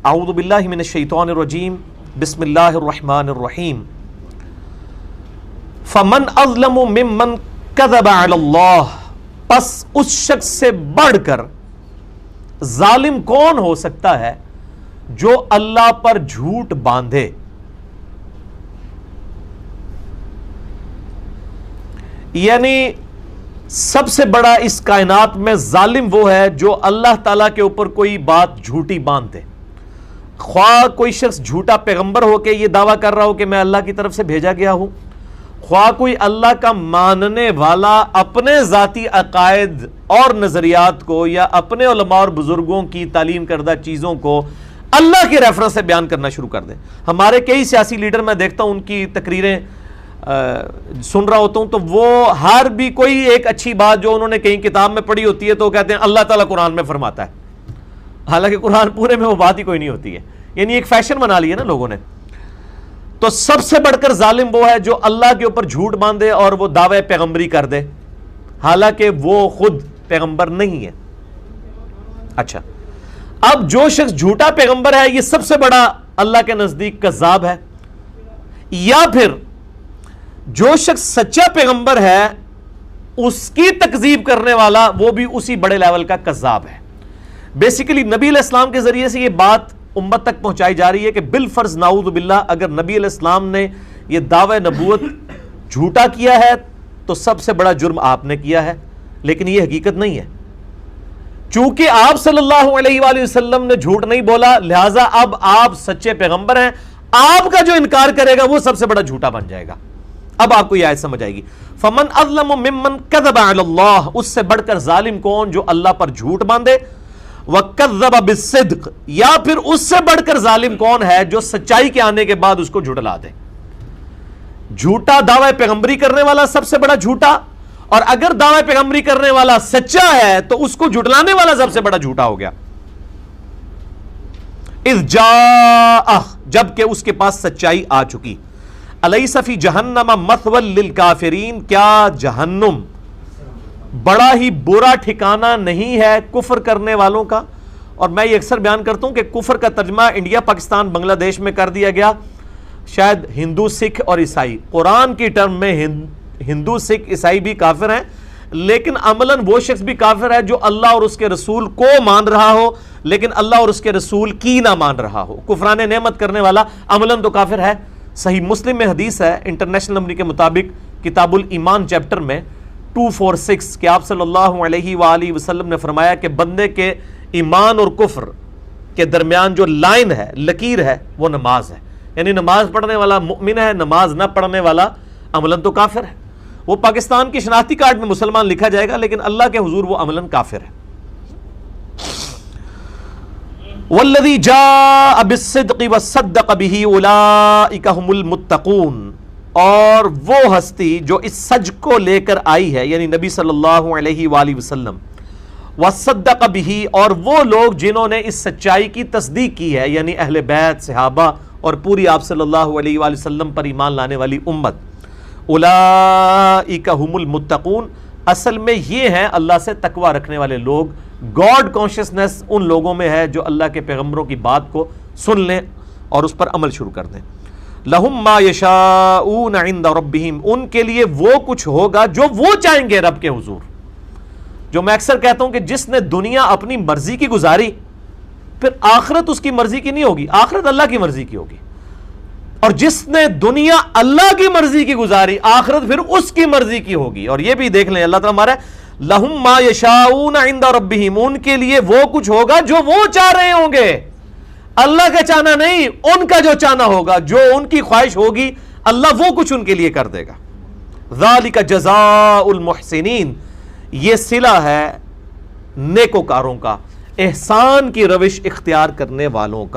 اعوذ باللہ من الشیطان الرجیم بسم اللہ الرحمن الرحیم فمن اظلم ممن کذب علی اللہ، پس اس شخص سے بڑھ کر ظالم کون ہو سکتا ہے جو اللہ پر جھوٹ باندھے۔ یعنی سب سے بڑا اس کائنات میں ظالم وہ ہے جو اللہ تعالیٰ کے اوپر کوئی بات جھوٹی باندھے، خواہ کوئی شخص جھوٹا پیغمبر ہو کے یہ دعویٰ کر رہا ہو کہ میں اللہ کی طرف سے بھیجا گیا ہوں، خواہ کوئی اللہ کا ماننے والا اپنے ذاتی عقائد اور نظریات کو یا اپنے علماء اور بزرگوں کی تعلیم کردہ چیزوں کو اللہ کے ریفرنس سے بیان کرنا شروع کر دیں۔ ہمارے کئی سیاسی لیڈر میں دیکھتا ہوں ان کی تقریریں سن رہا ہوتا ہوں تو وہ ہر بھی کوئی ایک اچھی بات جو انہوں نے کہیں کتاب میں پڑھی ہوتی ہے تو کہتے ہیں اللہ تعالیٰ قرآن میں فرماتا ہے، حالانکہ قرآن پورے میں وہ بات ہی کوئی نہیں ہوتی ہے، یعنی ایک فیشن بنا لی ہے نا لوگوں نے۔ تو سب سے بڑھ کر ظالم وہ ہے جو اللہ کے اوپر جھوٹ باندھے اور وہ دعوے پیغمبری کر دے حالانکہ وہ خود پیغمبر نہیں ہے۔ اچھا، اب جو شخص جھوٹا پیغمبر ہے یہ سب سے بڑا اللہ کے نزدیک کذاب ہے، یا پھر جو شخص سچا پیغمبر ہے اس کی تکذیب کرنے والا وہ بھی اسی بڑے لیول کا کذاب ہے۔ بیسیکلی نبی علیہ السلام کے ذریعے سے یہ بات امت تک پہنچائی جا رہی ہے کہ بالفرض نعوذ باللہ اگر نبی علیہ السلام نے یہ دعوی نبوت جھوٹا کیا ہے تو سب سے بڑا جرم آپ نے کیا ہے، لیکن یہ حقیقت نہیں ہے۔ چونکہ آپ صلی اللہ علیہ وآلہ وسلم نے جھوٹ نہیں بولا لہٰذا اب آپ سچے پیغمبر ہیں، آپ کا جو انکار کرے گا وہ سب سے بڑا جھوٹا بن جائے گا۔ اب آپ کو یہ آیت سمجھ آئے گی، فمن اظلم ممن کذب علی اللہ، اس سے بڑھ کر ظالم کون جو اللہ پر جھوٹ باندھے، وکذب بالصدق، یا پھر اس سے بڑھ کر ظالم کون ہے جو سچائی کے آنے کے بعد اس کو جھٹلا دے۔ جھوٹا دعوی پیغمبری کرنے والا سب سے بڑا جھوٹا، اور اگر دعوی پیغمبری کرنے والا سچا ہے تو اس کو جھٹلانے والا سب سے بڑا جھوٹا ہو گیا۔ اذ جاء، جب کہ اس کے پاس سچائی آ چکی۔ الیس فی جہنم مثوی للکافرین، کیا جہنم بڑا ہی برا ٹھکانہ نہیں ہے کفر کرنے والوں کا؟ اور میں یہ اکثر بیان کرتا ہوں کہ کفر کا ترجمہ انڈیا پاکستان بنگلہ دیش میں کر دیا گیا، شاید ہندو سکھ اور عیسائی، قرآن کی ٹرم میں ہندو سکھ عیسائی بھی کافر ہیں، لیکن عملاً وہ شخص بھی کافر ہے جو اللہ اور اس کے رسول کو مان رہا ہو لیکن اللہ اور اس کے رسول کی نہ مان رہا ہو۔ کفران نعمت کرنے والا عملاً تو کافر ہے۔ صحیح مسلم میں حدیث ہے انٹرنیشنل نمبر کے مطابق کتاب الایمان چیپٹر میں 246 کہ آپ صلی اللہ علیہ وآلہ وسلم نے فرمایا کہ بندے کے ایمان اور کفر کے درمیان جو لائن ہے، لکیر ہے، وہ نماز ہے۔ یعنی نماز پڑھنے والا مؤمن ہے، نماز نہ پڑھنے والا عملاً تو کافر ہے۔ وہ پاکستان کی شناختی کارڈ میں مسلمان لکھا جائے گا لیکن اللہ کے حضور وہ عملاً کافر ہے۔ والذی جاء بالصدق وصدق به اولئک هم المتقون، اور وہ ہستی جو اس سچ کو لے کر آئی ہے یعنی نبی صلی اللہ علیہ وآلہ وسلم، وصدق به، اور وہ لوگ جنہوں نے اس سچائی کی تصدیق کی ہے یعنی اہل بیت، صحابہ اور پوری آپ صلی اللہ علیہ وآلہ وسلم پر ایمان لانے والی امت، اولئک هم المتقون، اصل میں یہ ہیں اللہ سے تقوی رکھنے والے لوگ۔ گاڈ کانشسنس ان لوگوں میں ہے جو اللہ کے پیغمبروں کی بات کو سن لیں اور اس پر عمل شروع کر دیں۔ لہم ما یشاءون عند ربہم، ان کے لیے وہ کچھ ہوگا جو وہ چاہیں گے رب کے حضور۔ جو میں اکثر کہتا ہوں کہ جس نے دنیا اپنی مرضی کی گزاری پھر آخرت اس کی مرضی کی نہیں ہوگی، آخرت اللہ کی مرضی کی ہوگی، اور جس نے دنیا اللہ کی مرضی کی گزاری آخرت پھر اس کی مرضی کی ہوگی۔ اور یہ بھی دیکھ لیں اللہ تعالیٰ ہمارا لہم ما یشاءون عند ربہم، ان کے لیے وہ کچھ ہوگا جو وہ چاہ رہے ہوں گے، اللہ کا چاہنا نہیں، ان کا جو چاہنا ہوگا، جو ان کی خواہش ہوگی اللہ وہ کچھ ان کے لیے کر دے گا۔ ذالک جزاء المحسنین، یہ صلہ ہے نیکوکاروں کا، احسان کی روش اختیار کرنے والوں کا۔